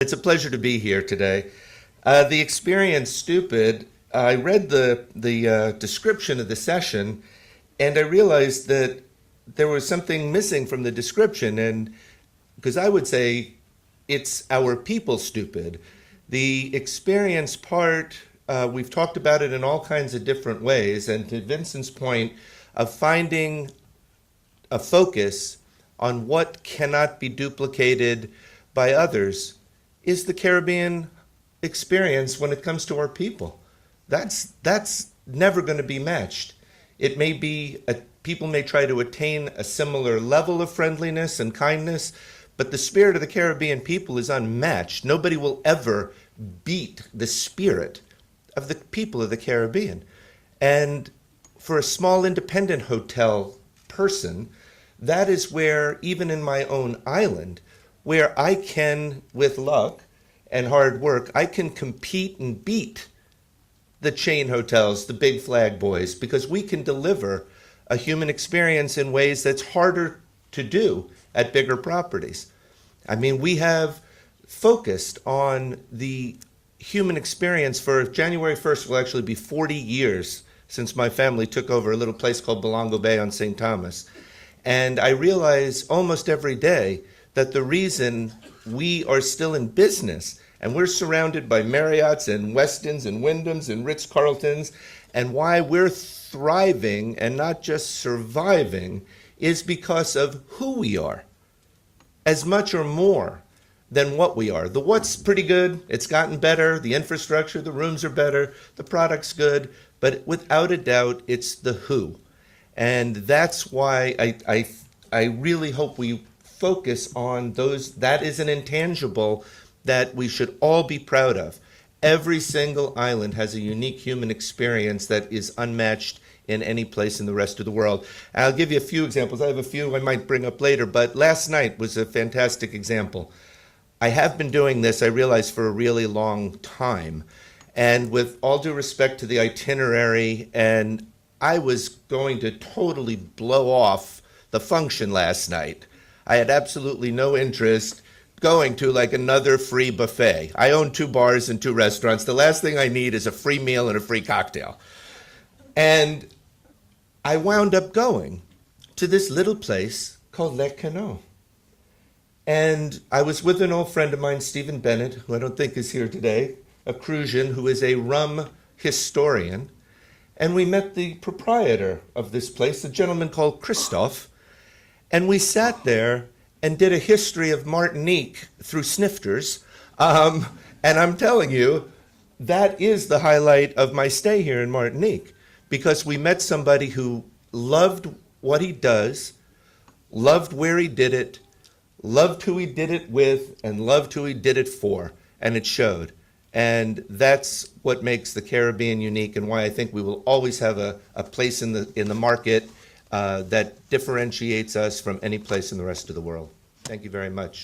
It's a pleasure to be here today. The experience stupid. I read the description of the session, and I realized that there was something missing from the description, and because I would say it's our people stupid. The experience part, we've talked about it in all kinds of different ways, and to Vincent's point of finding a focus on what cannot be duplicated by others is the Caribbean experience when it comes to our people. That's never going to be matched. It may be, people may try to attain a similar level of friendliness and kindness, but the spirit of the Caribbean people is unmatched. Nobody will ever beat the spirit of the people of the Caribbean. And for a small independent hotel person, that is where, even in my own island, where I can, with luck and hard work, I can compete and beat the chain hotels, the big flag boys, because we can deliver a human experience in ways that's harder to do at bigger properties. I mean, we have focused on the human experience. For January 1st will actually be 40 years since my family took over a little place called Belongo Bay on St. Thomas. And I realize almost every day that the reason we are still in business, and we're surrounded by Marriotts and Westins and Wyndhams and Ritz-Carltons, and why we're thriving and not just surviving, is because of who we are, as much or more than what we are. The what's pretty good, it's gotten better, the infrastructure, the rooms are better, the product's good, but without a doubt, it's the who. And that's why I really hope we focus on those. That is an intangible that we should all be proud of. Every single island has a unique human experience that is unmatched in any place in the rest of the world. I'll give you a few examples. I have a few I might bring up later, but last night was a fantastic example. I have been doing this, I realize, for a really long time. And with all due respect to the itinerary, and I was going to totally blow off the function last night. I had absolutely no interest going to like another free buffet. I own 2 bars and 2 restaurants. The last thing I need is a free meal and a free cocktail. And I wound up going to this little place called Le Canot. And I was with an old friend of mine, Stephen Bennett, who I don't think is here today, a Crusian who is a rum historian. And we met the proprietor of this place, a gentleman called Christophe. And we sat there and did a history of Martinique through snifters. And I'm telling you, that is the highlight of my stay here in Martinique, because we met somebody who loved what he does, loved where he did it, loved who he did it with, and loved who he did it for, and it showed. And that's what makes the Caribbean unique, and why I think we will always have a place in the market that differentiates us from any place in the rest of the world. Thank you very much.